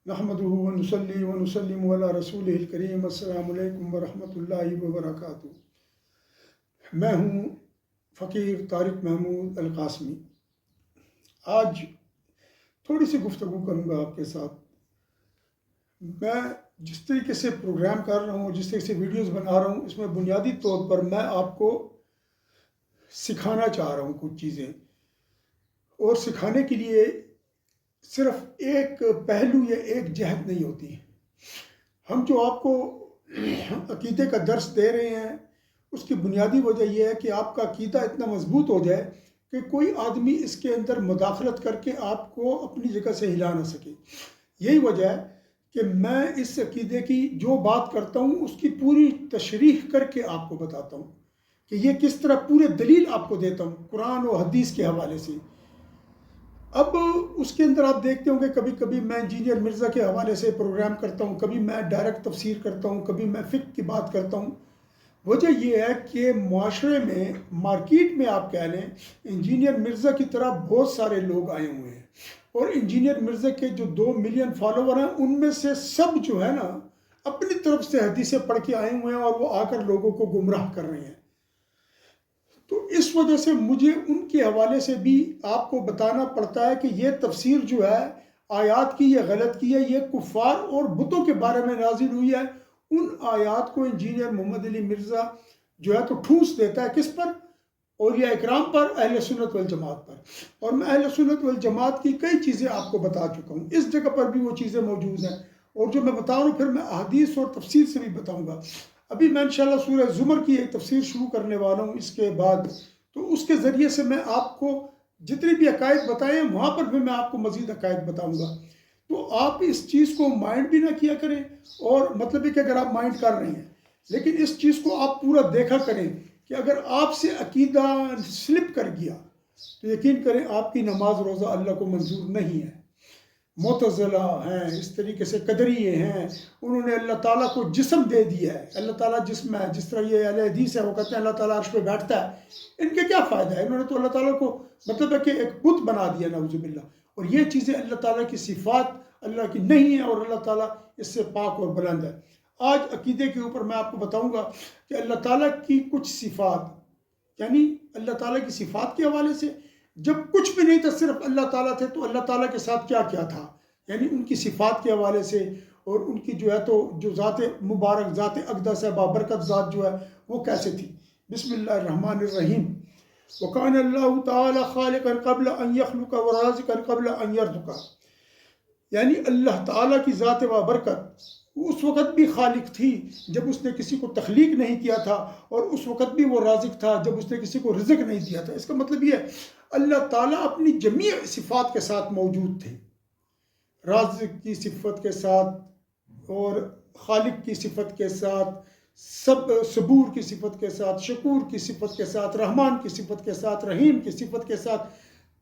نحمدہ ونصلی ونسلم علی رسولہ الکریم۔ السلام علیکم ورحمۃ اللہ وبرکاتہ۔ میں ہوں فقیر طارق محمود القاسمی۔ آج تھوڑی سی گفتگو کروں گا آپ کے ساتھ۔ میں جس طریقے سے پروگرام کر رہا ہوں، جس طریقے سے ویڈیوز بنا رہا ہوں، اس میں بنیادی طور پر میں آپ کو سکھانا چاہ رہا ہوں کچھ چیزیں، اور سکھانے کے لیے صرف ایک پہلو یا ایک جہت نہیں ہوتی ہے۔ ہم جو آپ کو عقیدے کا درس دے رہے ہیں، اس کی بنیادی وجہ یہ ہے کہ آپ کا عقیدہ اتنا مضبوط ہو جائے کہ کوئی آدمی اس کے اندر مداخلت کر کے آپ کو اپنی جگہ سے ہلا نہ سکے۔ یہی وجہ ہے کہ میں اس عقیدے کی جو بات کرتا ہوں اس کی پوری تشریح کر کے آپ کو بتاتا ہوں کہ یہ کس طرح پورے دلیل آپ کو دیتا ہوں قرآن و حدیث کے حوالے سے۔ اب اس کے اندر آپ دیکھتے ہوں کہ کبھی کبھی میں انجینئر مرزا کے حوالے سے پروگرام کرتا ہوں، کبھی میں ڈائریکٹ تفسیر کرتا ہوں، کبھی میں فقہ کی بات کرتا ہوں۔ وجہ یہ ہے کہ معاشرے میں، مارکیٹ میں آپ کہہ لیں، انجینئر مرزا کی طرح بہت سارے لوگ آئے ہوئے ہیں، اور انجینئر مرزا کے جو 2 ملین فالوور ہیں، ان میں سے سب جو ہے نا اپنی طرف سے حدیثیں پڑھ کے آئے ہوئے ہیں، اور وہ آ کر لوگوں کو گمراہ کر رہے ہیں۔ تو اس وجہ سے مجھے ان کے حوالے سے بھی آپ کو بتانا پڑتا ہے کہ یہ تفسیر جو ہے آیات کی یہ غلط کی ہے، یہ کفار اور بتوں کے بارے میں نازل ہوئی ہے۔ ان آیات کو انجینئر محمد علی مرزا جو ہے تو ٹھوس دیتا ہے کس پر؟ اولیاء اکرام پر، اہل سنت والجماعت پر۔ اور میں اہل سنت والجماعت کی کئی چیزیں آپ کو بتا چکا ہوں، اس جگہ پر بھی وہ چیزیں موجود ہیں، اور جو میں بتا رہا ہوں پھر میں احادیث اور تفسیر سے بھی بتاؤں گا۔ ابھی میں انشاءاللہ سورہ زمر کی ایک تفسیر شروع کرنے والا ہوں اس کے بعد، تو اس کے ذریعے سے میں آپ کو جتنی بھی عقائد بتائے ہیں وہاں پر بھی میں آپ کو مزید عقائد بتاؤں گا۔ تو آپ اس چیز کو مائنڈ بھی نہ کیا کریں، اور مطلب ہے کہ اگر آپ مائنڈ کر رہے ہیں لیکن اس چیز کو آپ پورا دیکھا کریں کہ اگر آپ سے عقیدہ سلپ کر گیا تو یقین کریں آپ کی نماز روزہ اللہ کو منظور نہیں ہے۔ معتزلہ ہیں، اس طریقے سے قدریے ہیں، انہوں نے اللہ تعالیٰ کو جسم دے دیا ہے۔ اللہ تعالیٰ جسم ہے، جس طرح یہ اہل حدیث ہے وہ کہتے ہیں اللہ تعالیٰ عرش پہ بیٹھتا ہے۔ ان کے کیا فائدہ ہے؟ انہوں نے تو اللہ تعالیٰ کو مطلب ہے کہ ایک بت بنا دیا، نعوذ باللہ۔ اور یہ چیزیں اللہ تعالیٰ کی صفات اللہ کی نہیں ہیں، اور اللہ تعالیٰ اس سے پاک اور بلند ہے۔ آج عقیدے کے اوپر میں آپ کو بتاؤں گا کہ اللہ تعالیٰ کی کچھ صفات، یعنی اللہ تعالیٰ کی صفات کے حوالے سے جب کچھ بھی نہیں تھا، صرف اللہ تعالیٰ تھے، تو اللہ تعالیٰ کے ساتھ کیا کیا تھا، یعنی ان کی صفات کے حوالے سے، اور ان کی جو ہے تو جو ذات مبارک، ذات اقدس ہے، بابرکت ذات جو ہے وہ کیسے تھی۔ بسم اللہ الرحمن الرحیم۔ وَكَانَ اللَّهُ تَعَالَى خَالِقًا قَبْلَ أَن يَخْلُقَ وَرَازِقًا قَبْلَ أَن يَرْزُقَ، یعنی اللہ تعالیٰ کی ذات بابرکت اس وقت بھی خالق تھی جب اس نے کسی کو تخلیق نہیں کیا تھا، اور اس وقت بھی وہ رازق تھا جب اس نے کسی کو رزق نہیں دیا تھا۔ اس کا مطلب یہ ہے اللہ تعالیٰ اپنی جمیع صفات کے ساتھ موجود تھے، رازق کی صفت کے ساتھ، اور خالق کی صفت کے ساتھ، صبور کی صفت کے ساتھ، شکور کی صفت کے ساتھ، رحمان کی صفت کے ساتھ، رحیم کی صفت کے ساتھ،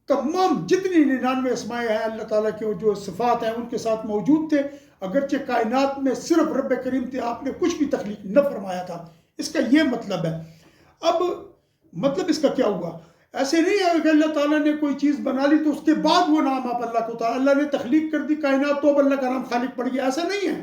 تمام جتنی 99 اسماء ہیں اللہ تعالیٰ کے جو صفات ہیں ان کے ساتھ موجود تھے، اگرچہ کائنات میں صرف رب کریم تھے، آپ نے کچھ بھی تخلیق نہ فرمایا تھا۔ اس کا یہ مطلب ہے۔ اب مطلب اس کا کیا ہوا؟ ایسے نہیں ہے کہ اللہ تعالیٰ نے کوئی چیز بنا لی تو اس کے بعد وہ نام آپ اللہ کو تعالیٰ، اللہ نے تخلیق کر دی کائنات تو اب اللہ کا نام خالق پڑ گیا، ایسا نہیں ہے۔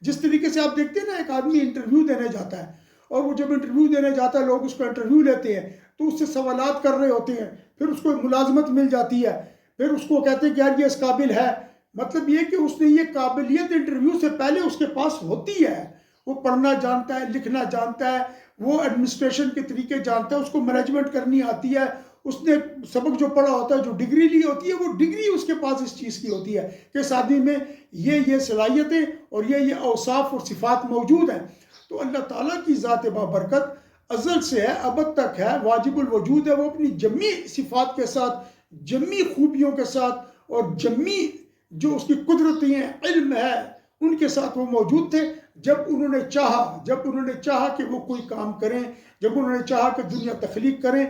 جس طریقے سے آپ دیکھتے ہیں نا، ایک آدمی انٹرویو دینے جاتا ہے، اور وہ جب انٹرویو دینے جاتا ہے لوگ اس کو انٹرویو لیتے ہیں تو اس سے سوالات کر رہے ہوتے ہیں، پھر اس کو ملازمت مل جاتی ہے، پھر اس کو کہتے ہیں کہ یار یہ اس قابل ہے۔ مطلب یہ کہ اس نے یہ قابلیت انٹرویو سے پہلے اس کے پاس ہوتی ہے، وہ پڑھنا جانتا ہے، لکھنا جانتا ہے، وہ ایڈمنسٹریشن کے طریقے جانتا ہے، اس کو مینجمنٹ کرنی آتی ہے، اس نے سبق جو پڑھا ہوتا ہے، جو ڈگری لی ہوتی ہے، وہ ڈگری اس کے پاس اس چیز کی ہوتی ہے کہ اس آدمی میں یہ صلاحیتیں اور یہ اوصاف اور صفات موجود ہیں۔ تو اللہ تعالیٰ کی ذات بابرکت ازل سے ہے، ابد تک ہے، واجب الوجود ہے، وہ اپنی جمی صفات کے ساتھ، جمی خوبیوں کے ساتھ، اور جمی جو اس کی قدرتی ہیں، علم ہے، ان کے ساتھ وہ موجود تھے۔ جب انہوں نے چاہا کہ وہ کوئی کام کریں، جب انہوں نے چاہا کہ دنیا تخلیق کریں،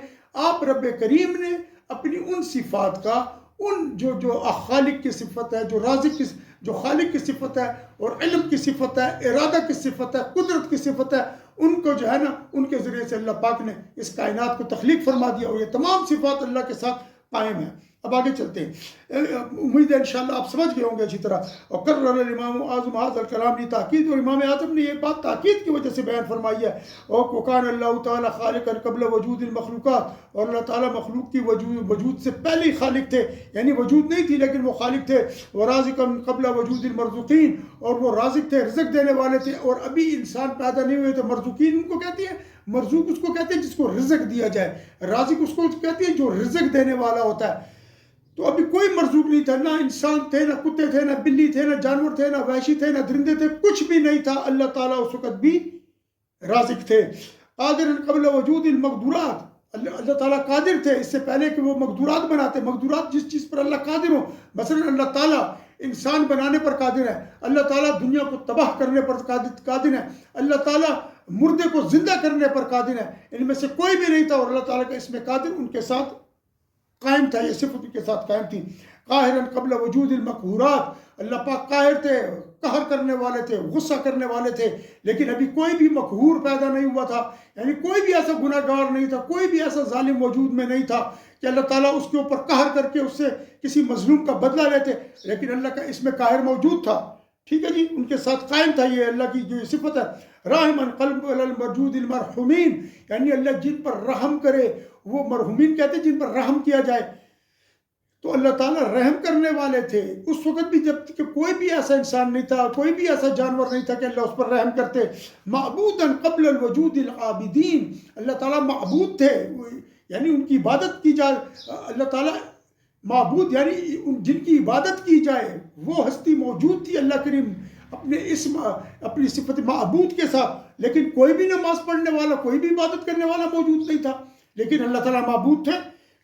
آپ رب کریم نے اپنی ان صفات کا، ان جو خالق کی صفت ہے، جو رازق کی، جو خالق کی صفت ہے، اور علم کی صفت ہے، ارادہ کی صفت ہے، قدرت کی صفت ہے، ان کو جو ہے نا ان کے ذریعے سے اللہ پاک نے اس کائنات کو تخلیق فرما دیا، اور یہ تمام صفات اللہ کے ساتھ قائم ہیں۔ اب آگے چلتے ہیں، امید ہے انشاءاللہ آپ سمجھ گئے ہوں گے اچھی طرح۔ اور قرر الامام اعظم هذا الکلام لی تاکید، اور امام اعظم نے یہ بات تاکید کی وجہ سے بیان فرمائی ہے۔ اور وکان اللہ تعالیٰ خالقا قبل وجود المخلوقات، اور اللہ تعالیٰ مخلوق کی وجود سے پہلے ہی خالق تھے، یعنی وجود نہیں تھی لیکن وہ خالق تھے۔ ورازقا قبل وجود المرزوقین، اور وہ رازق تھے، رزق دینے والے تھے، اور ابھی انسان پیدا نہیں ہوئے تو مرزوقین ان کو کہتے ہیں، مرزوق اس کو کہتے ہیں جس کو رزق دیا جائے، رازق اس کو کہتے ہیں جو رزق دینے والا ہوتا ہے۔ تو ابھی کوئی مرزوق نہیں تھا، نہ انسان تھے، نہ کتے تھے، نہ بلی تھے، نہ جانور تھے، نہ وحشی تھے، نہ درندے تھے، کچھ بھی نہیں تھا۔ اللہ تعالیٰ اس وقت بھی رازق تھے۔ قادر قبل وجود المقدورات، اللہ تعالیٰ قادر تھے اس سے پہلے کہ وہ مقدورات بناتے۔ مقدورات جس چیز پر اللہ قادر ہو، مثلا اللہ تعالیٰ انسان بنانے پر قادر ہے، اللہ تعالیٰ دنیا کو تباہ کرنے پر قادر ہے، اللہ تعالیٰ مردے کو زندہ کرنے پر قادر ہے۔ ان میں سے کوئی بھی نہیں تھا، اور اللہ تعالیٰ کا اس میں قادر ان کے ساتھ قائم تھا، یہ صفت ان کے ساتھ قائم تھی۔ قاہرا قبل وجود المقہورات، اللہ پاک قاہر تھے، قہر کرنے والے تھے، غصہ کرنے والے تھے، لیکن ابھی کوئی بھی مقہور پیدا نہیں ہوا تھا، یعنی کوئی بھی ایسا گناہ گار نہیں تھا، کوئی بھی ایسا ظالم وجود میں نہیں تھا کہ اللہ تعالیٰ اس کے اوپر قہر کر کے اس سے کسی مظلوم کا بدلہ لیتے، لیکن اللہ کا اس میں قاہر موجود تھا۔ ٹھیک ہے جی، ان کے ساتھ قائم تھا، یہ اللہ کی جو صفت ہے۔ راحماً قلب الموجود المرحومین، یعنی اللہ جن پر رحم کرے، وہ مرحومین کہتے ہیں جن پر رحم کیا جائے، تو اللہ تعالیٰ رحم کرنے والے تھے اس وقت بھی، جب کہ کوئی بھی ایسا انسان نہیں تھا، کوئی بھی ایسا جانور نہیں تھا کہ اللہ اس پر رحم کرتے۔ معبوداً قبل الوجود العابدین، اللہ تعالیٰ معبود تھے، یعنی ان کی عبادت کی جائے، اللہ تعالیٰ معبود یعنی جن کی عبادت کی جائے وہ ہستی موجود تھی اللہ کریم اپنے اسم اپنی صفت معبود کے ساتھ، لیکن کوئی بھی نماز پڑھنے والا، کوئی بھی عبادت کرنے والا موجود نہیں تھا، لیکن اللہ تعالیٰ معبود تھے۔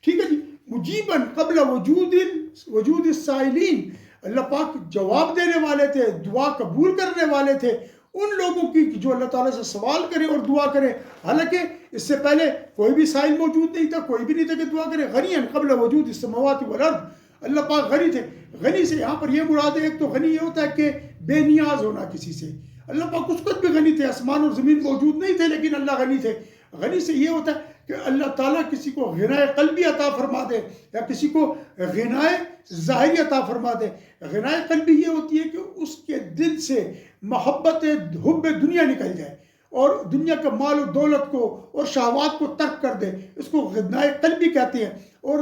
ٹھیک ہے جی، مجیباً قبل وجود السائلین، اللہ پاک جواب دینے والے تھے، دعا قبول کرنے والے تھے ان لوگوں کی جو اللہ تعالیٰ سے سوال کرے اور دعا کرے، حالانکہ اس سے پہلے کوئی بھی سائل موجود نہیں تھا، کوئی بھی نہیں تھا کہ دعا کرے۔ غنیًا قبل وجود السماوات والارض، اللہ پاک غنی تھے۔ غنی سے یہاں پر یہ مراد ہے، ایک تو غنی یہ ہوتا ہے کہ بے نیاز ہونا کسی سے، اللہ پاک اس وقت بھی غنی تھے، آسمان اور زمین موجود نہیں تھے لیکن اللہ غنی تھے۔ غنی سے یہ ہوتا ہے کہ اللہ تعالیٰ کسی کو غنائے قلبی عطا فرما دے یا کسی کو غنائے ظاہری عطا فرما دے۔ غنائے قلبی یہ ہوتی ہے کہ اس کے دل سے محبت حب دنیا نکل جائے اور دنیا کا مال و دولت کو اور شہوات کو ترک کر دے، اس کو غنائے قلبی کہتے ہیں۔ اور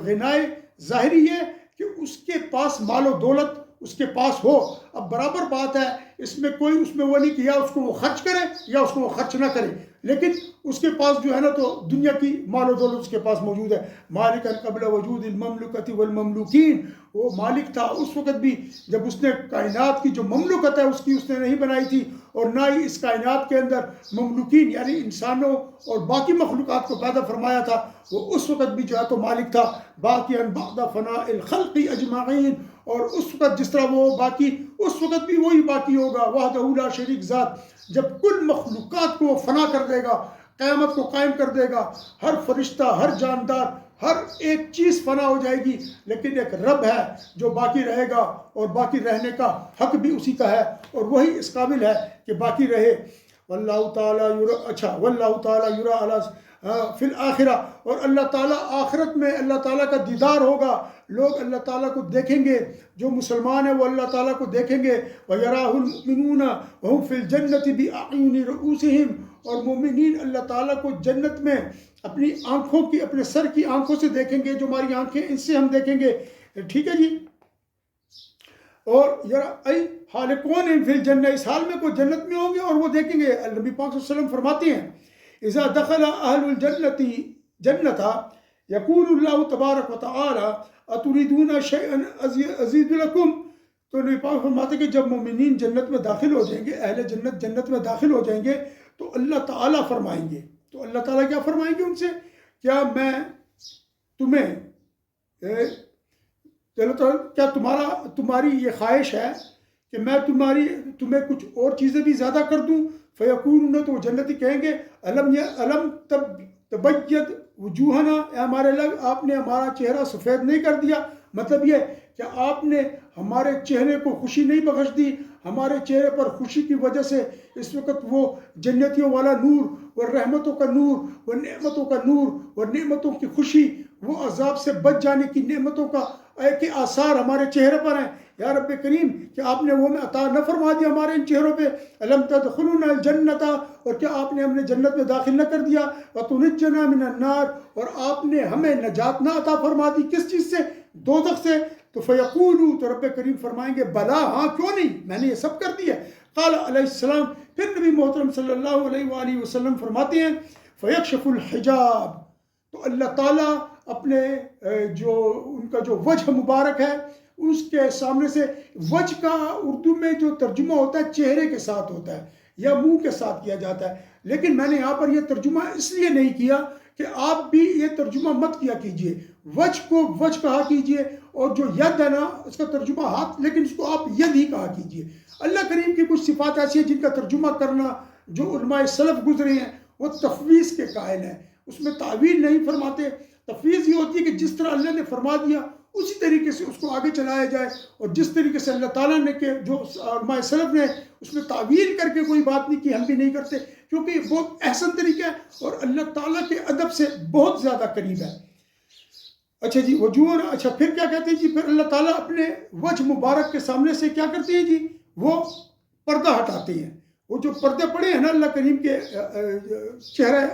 غنائے ظاہری یہ کہ اس کے پاس مال و دولت اس کے پاس ہو، اب برابر بات ہے، اس میں کوئی اس میں وہ نہیں کہ یا اس کو وہ خرچ کرے یا اس کو وہ خرچ نہ کرے، لیکن اس کے پاس جو ہے نا تو دنیا کی مال و دولت اس کے پاس موجود ہے۔ مالک قبل وجود المملکت والمملوکین، وہ مالک تھا اس وقت بھی جب اس نے کائنات کی جو مملکت ہے اس کی اس نے نہیں بنائی تھی، اور نہ ہی اس کائنات کے اندر مملوکین یعنی انسانوں اور باقی مخلوقات کو پیدا فرمایا تھا، وہ اس وقت بھی جو ہے تو مالک تھا۔ باقی بعد فناء الخلق اجمعین، اور اس وقت جس طرح وہ باقی اس وقت بھی وہی باقی ہوگا، وحدہ لا شریک ذات، جب کل مخلوقات کو فنا کر دے گا، قیامت کو قائم کر دے گا، ہر فرشتہ، ہر جاندار، ہر ایک چیز فنا ہو جائے گی، لیکن ایک رب ہے جو باقی رہے گا، اور باقی رہنے کا حق بھی اسی کا ہے، اور وہی اس قابل ہے کہ باقی رہے۔ واللہ تعالیٰ واللہ تعالیٰ یرا علی فی الآخرہ، اور اللہ تعالیٰ آخرت میں اللہ تعالیٰ کا دیدار ہوگا، لوگ اللہ تعالیٰ کو دیکھیں گے، جو مسلمان ہیں وہ اللہ تعالیٰ کو دیکھیں گے۔ وَيَرَاهُ الْمُؤْمِنُونَ وَهُمْ فِي الْجَنَّةِ بِأَعْيُنِ رُؤُوسِهِمْ، اور مومنین اللہ تعالیٰ کو جنت میں اپنی آنکھوں کی، اپنے سر کی آنکھوں سے دیکھیں گے، جو ہماری آنکھیں ان سے ہم دیکھیں گے۔ ٹھیک ہے جی، اور حالقون فی الجنہ، اس حال میں کوئی جنت میں ہوں گے اور وہ دیکھیں گے۔ نبی پاک صلی اللہ علیہ وسلم فرماتے ہیں اذا دخل اہل الجنت جنت یقول اللہ تبارک و تعالی اتريدون شیئا ازید لکم، تو نبی پاک فرماتے ہیں کہ جب مومنین جنت میں داخل ہو جائیں گے، اہل جنت جنت میں داخل ہو جائیں گے، تو اللہ تعالیٰ فرمائیں گے، تو اللہ تعالیٰ کیا فرمائیں گے ان سے، کیا میں تمہیں کیا تمہاری یہ خواہش ہے کہ میں تمہیں کچھ اور چیزیں بھی زیادہ کر دوں؟ فیقولون، تو وہ جنتی کہیں گے علم تبید وجوہنا، اے ہمارے لگ آپ نے ہمارا چہرہ سفید نہیں کر دیا، مطلب یہ کہ آپ نے ہمارے چہرے کو خوشی نہیں بخش دی، ہمارے چہرے پر خوشی کی وجہ سے اس وقت وہ جنتیوں والا نور اور رحمتوں کا نور اور نعمتوں کا نور اور نعمتوں کی خوشی وہ عذاب سے بچ جانے کی نعمتوں کا ایک آثار ہمارے چہرے پر ہیں. یا رب کریم کہ آپ نے وہ میں عطا نہ فرما دیا ہمارے ان چہروں پہ. الم تدخلون الجنت، اور کیا آپ نے ہم نے جنت میں داخل نہ کر دیا. وتنجنا من النار، اور آپ نے ہمیں نجات نہ عطا فرما دی. کس چیز سے؟ دوزخ سے. تو فیقولوا، تو رب کریم فرمائیں گے بلا، ہاں کیوں نہیں، میں نے یہ سب کر دیا. قال علیہ السلام، پھر نبی محترم صلی اللہ علیہ وآلہ وسلم فرماتے ہیں فیکشف الحجاب، تو اللہ تعالیٰ اپنے جو ان کا جو وجہ مبارک ہے اس کے سامنے سے، وجہ کا اردو میں جو ترجمہ ہوتا ہے چہرے کے ساتھ ہوتا ہے یا منہ کے ساتھ کیا جاتا ہے، لیکن میں نے یہاں پر یہ ترجمہ اس لیے نہیں کیا کہ آپ بھی یہ ترجمہ مت کیا کیجئے. وجہ کو وجہ کہا کیجئے، اور جو ید ہے نا اس کا ترجمہ ہاتھ، لیکن اس کو آپ ید ہی کہا کیجئے. اللہ کریم کی کچھ صفات ایسی ہیں جن کا ترجمہ کرنا جو علماء سلف گزرے ہیں وہ تفویض کے قائل ہیں، اس میں تعویل نہیں فرماتے. تفویض یہ ہوتی ہے کہ جس طرح اللہ نے فرما دیا اسی طریقے سے اس کو آگے چلایا جائے، اور جس طریقے سے اللہ تعالیٰ نے کہ جو علماء سلف نے اس میں تعویل کر کے کوئی بات نہیں کی، ہم بھی نہیں کرتے، کیونکہ یہ بہت احسن طریقہ ہے اور اللہ تعالیٰ کے ادب سے بہت زیادہ قریب ہے. اچھا جی وجوہ، اچھا پھر کیا کہتے ہیں جی، پھر اللہ تعالیٰ اپنے وجہ مبارک کے سامنے سے کیا کرتے ہیں جی، وہ پردہ ہٹاتے ہیں. وہ جو پردے پڑے ہیں نا اللہ کریم کے چہرہ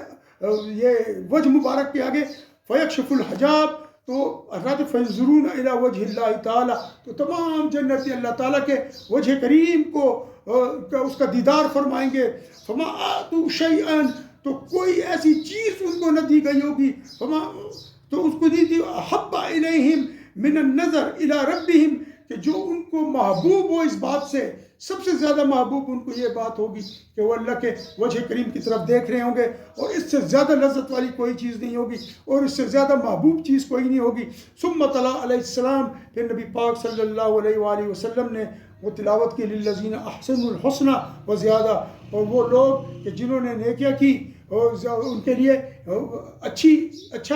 یہ وجہ مبارک کے آگے، فیکشف الحجاب، تو حضرت فینظرون الی وجہ اللہ تعالیٰ، تو تمام جنتی اللہ تعالیٰ کے وجہ کریم کو اس کا دیدار فرمائیں گے. فما آتوا شیئا، تو کوئی ایسی چیز ان کو نہ دی گئی ہوگی، فما، تو اس کو دی احب الیہم من النظر الی ربہم، کہ جو ان کو محبوب ہو اس بات سے، سب سے زیادہ محبوب ان کو یہ بات ہوگی کہ وہ اللہ کے وجہ کریم کی طرف دیکھ رہے ہوں گے، اور اس سے زیادہ لذت والی کوئی چیز نہیں ہوگی، اور اس سے زیادہ محبوب چیز کوئی نہیں ہوگی. ثم تلا علیہ السلام، پھر نبی پاک صلی اللہ علیہ وآلہ وسلم نے وہ تلاوت کی للذین احسنوا الحسنى وزیادہ، اور وہ لوگ کہ جنہوں نے نیکیاں کی اور ان کے لیے اچھا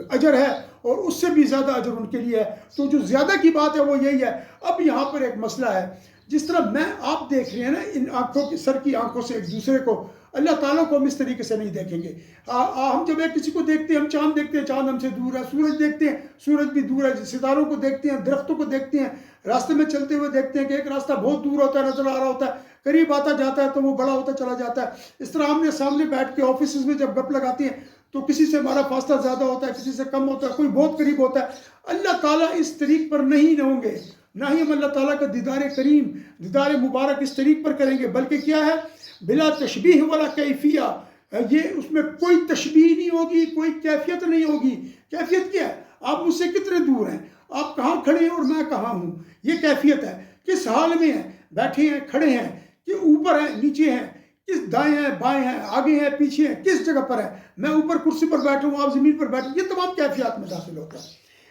اجر ہے، اور اس سے بھی زیادہ اجر ان کے لیے ہے. تو جو زیادہ کی بات ہے وہ یہی ہے. اب یہاں پر ایک مسئلہ ہے، جس طرح میں آپ دیکھ رہے ہیں نا ان آنکھوں کی، سر کی آنکھوں سے ایک دوسرے کو، اللہ تعالیٰ کو ہم اس طریقے سے نہیں دیکھیں گے. ہم جب ایک کسی کو دیکھتے ہیں، ہم چاند دیکھتے ہیں، چاند ہم سے دور ہے، سورج دیکھتے ہیں، سورج بھی دور ہے، ستاروں کو دیکھتے ہیں، درختوں کو دیکھتے ہیں، راستے میں چلتے ہوئے دیکھتے ہیں کہ ایک راستہ بہت دور ہوتا ہے، نظر آ رہا ہوتا ہے، قریب آتا جاتا ہے تو وہ بڑا ہوتا چلا جاتا ہے. اس طرح ہم نے سامنے بیٹھ کے آفیسز میں جب گپ لگاتے ہیں تو کسی سے ہمارا فاصلہ زیادہ ہوتا ہے، کسی سے کم ہوتا ہے، کوئی بہت قریب ہوتا ہے. اللہ تعالیٰ اس طریق پر نہیں ہوں گے، نہ ہی ہم اللہ تعالیٰ کا دیدار کریم، دیدار مبارک اس طریق پر کریں گے، بلکہ کیا ہے، بلا تشبیہ ولا کیفیہ، یہ اس میں کوئی تشبیہ نہیں ہوگی، کوئی کیفیت نہیں ہوگی. کیفیت کیا ہے؟ آپ مجھ سے کتنے دور ہیں، آپ کہاں کھڑے ہیں اور میں کہاں ہوں، یہ کیفیت ہے. کس حال میں ہیں، بیٹھے ہیں، کھڑے ہیں، کہ اوپر ہیں، نیچے ہیں، کس دائیں ہیں، بائیں ہیں، آگے ہیں، پیچھے ہیں، کس جگہ پر ہے، میں اوپر کرسی پر بیٹھا ہوں، آپ زمین پر بیٹھے، یہ تمام کیفیات میں داخل ہوتا ہے.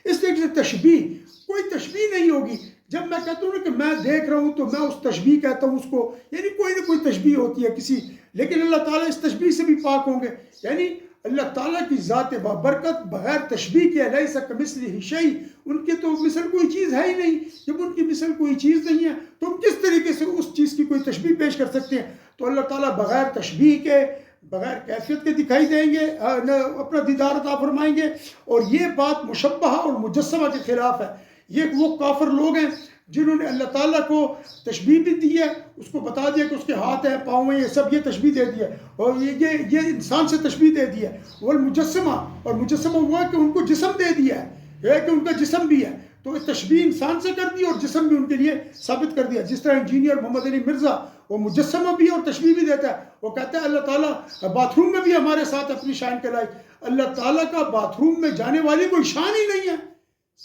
اس طریقے سے تشبیہ، کوئی تشبیہ نہیں ہوگی. جب میں کہتا ہوں کہ میں دیکھ رہا ہوں تو میں اس تشبیہ کہتا ہوں اس کو، یعنی کوئی نہ کوئی تشبیہ ہوتی ہے کسی، لیکن اللہ تعالیٰ اس تشبیہ سے بھی پاک ہوں گے. یعنی اللہ تعالیٰ کی ذات بابرکت بغیر تشبیہ کے، لیس کمثلہ شیء، ان کے تو مثل کوئی چیز ہے ہی نہیں. جب ان کی مثل کوئی چیز نہیں ہے تو ہم کس طریقے سے اس چیز کی کوئی تشبیہ پیش کر سکتے ہیں. تو اللہ تعالیٰ بغیر تشبیہ کے، بغیر کیفیت کے دکھائی دیں گے، اپنا دیدار عطا فرمائیں گے. اور یہ بات مشبہہ اور مجسمہ کے خلاف ہے. یہ وہ کافر لوگ ہیں جنہوں نے اللہ تعالیٰ کو تشبیہ بھی دی ہے، اس کو بتا دیا کہ اس کے ہاتھ ہیں، پاؤں ہیں، یہ سب یہ تشبیہ دے دیا، اور یہ انسان سے تشبیہ دے دیا. والمجسمہ، اور مجسمہ ہوا کہ ان کو جسم دے دیا ہے کہ ان کا جسم بھی ہے، تو تشبیہ انسان سے کر دی اور جسم بھی ان کے لیے ثابت کر دیا. جس طرح انجینئر محمد علی مرزا وہ مجسمہ بھی اور تشبیہ بھی دیتا ہے. وہ کہتا ہے اللہ تعالیٰ باتھ روم میں بھی ہمارے ساتھ اپنی شان کے لائق. اللہ تعالیٰ کا باتھ روم میں جانے والی کوئی شان ہی نہیں ہے،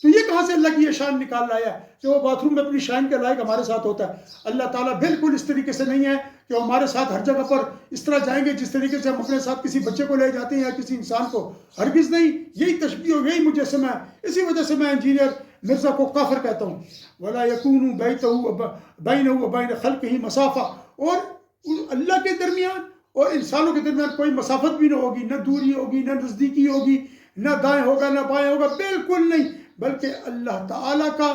تو یہ کہاں سے اللہ کی یہ شان نکال لایا کہ وہ باتھ روم میں اپنی شان کے لائق ہمارے ساتھ ہوتا ہے. اللہ تعالیٰ بالکل اس طریقے سے نہیں ہے کہ وہ ہمارے ساتھ ہر جگہ پر اس طرح جائیں گے جس طریقے سے ہم اپنے ساتھ کسی بچے کو لے جاتے ہیں یا کسی انسان کو. ہرگز نہیں. یہی تشبیہ اور یہی مجسمہ ہے. اسی وجہ سے میں انجینئر مرزا کو کافر کہتا ہوں. وَلَا يَكُونُ بَيْنَهُ وَبَيْنَ خَلْقِهِ مَسَافَةٌ، اور اللہ کے درمیان اور انسانوں کے درمیان کوئی مسافت بھی نہ ہوگی، نہ دوری ہوگی، نہ نزدیکی ہوگی، نہ دائیں ہوگا نہ بائیں ہوگا، بالکل نہیں. بلکہ اللہ تعالیٰ کا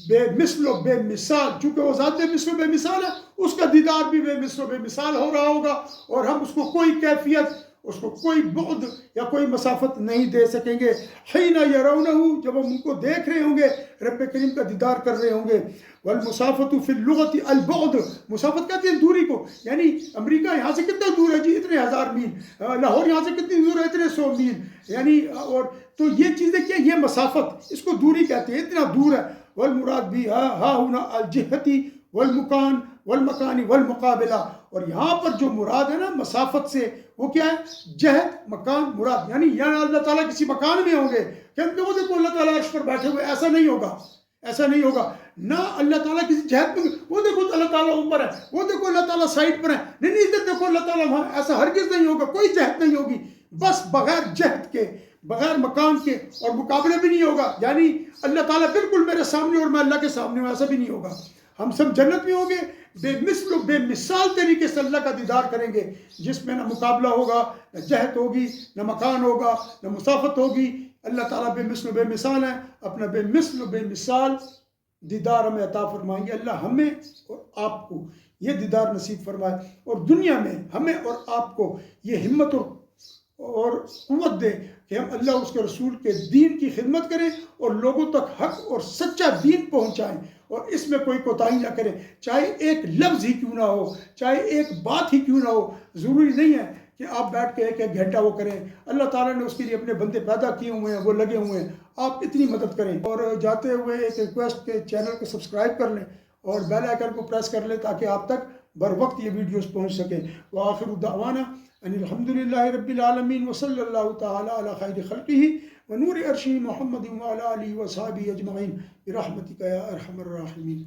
بے مثل و بے مثال، چونکہ وہ ذات بے مثل و بے مثال ہے، اس کا دیدار بھی بے مثل و بے مثال ہو رہا ہوگا، اور ہم اس کو کوئی کیفیت اس کو کوئی بعد یا کوئی مسافت نہیں دے سکیں گے. حین یرونہ، جب ہم ان کو دیکھ رہے ہوں گے، رب کریم کا دیدار کر رہے ہوں گے. والمسافت فی اللغت البعد، مسافت کہتے ہیں دوری کو، یعنی امریکہ یہاں سے کتنا دور ہے جی؟ اتنے 1000 میل. لاہور یہاں سے کتنی دور ہے؟ اتنے 100 میل. یعنی اور تو یہ چیزیں کیا؟ یہ مسافت، اس کو دوری کہتے ہیں، اتنا دور ہے. والمراد بھی ہا ہونا الجہتی والمکان والمکانی والمقابلہ، اور یہاں پر جو مراد ہے نا مسافت سے، وہ کیا ہے؟ جہت، مکان، مراد. یعنی اللہ تعالیٰ کسی مکان میں ہوں گے کہ وہ دیکھو اللہ تعالیٰ عرش پر بیٹھے ہوئے، ایسا نہیں ہوگا، ایسا نہیں ہوگا. نہ اللہ تعالیٰ کسی جہت میں وہ دیکھو اللہ تعالیٰ اوپر ہے، وہ دیکھو اللہ تعالیٰ سائڈ پر ہے، نہیں نہیں ادھر دیکھو اللہ تعالیٰ وہاں، ایسا ہرگز نہیں ہوگا. کوئی جہت نہیں ہوگی، بس بغیر جہت کے، بغیر مکان کے، اور مقابلے بھی نہیں ہوگا. یعنی اللہ تعالیٰ بالکل میرے سامنے اور میں اللہ کے سامنے ہوں، ایسا بھی نہیں ہوگا. ہم سب جنت میں ہوں گے، بے مثل و بے مثال طریقے سے اللہ کا دیدار کریں گے، جس میں نہ مقابلہ ہوگا، نہ جہت ہوگی، نہ مکان ہوگا، نہ مسافت ہوگی. اللہ تعالیٰ بے مثل و بے مثال ہے، اپنا بے مثل و بے مثال دیدار ہمیں عطا فرمائیں گے. اللہ ہمیں اور آپ کو یہ دیدار نصیب فرمائے، اور دنیا میں ہمیں اور آپ کو یہ ہمت اور قوت دے کہ ہم اللہ اس کے رسول کے دین کی خدمت کریں اور لوگوں تک حق اور سچا دین پہنچائیں، اور اس میں کوئی کوتاہی نہ کریں. چاہے ایک لفظ ہی کیوں نہ ہو، چاہے ایک بات ہی کیوں نہ ہو. ضروری نہیں ہے کہ آپ بیٹھ کے ایک گھنٹہ وہ کریں. اللہ تعالیٰ نے اس کے لیے اپنے بندے پیدا کیے ہوئے ہیں، وہ لگے ہوئے ہیں. آپ اتنی مدد کریں. اور جاتے ہوئے ایک ریکویسٹ کہ چینل کو سبسکرائب کر لیں اور بیل آئیکن کو پریس کر لیں تاکہ آپ تک بر وقت یہ ویڈیوز پہنچ سکیں. وآخر دعوانا ان الحمدللہ رب العالمین وصلی اللہ تعالی علی خیر خلقہ ونور عرشہ محمد وعلی آلہ وصحبہ اجمعین برحمتک یا ارحم الراحمین.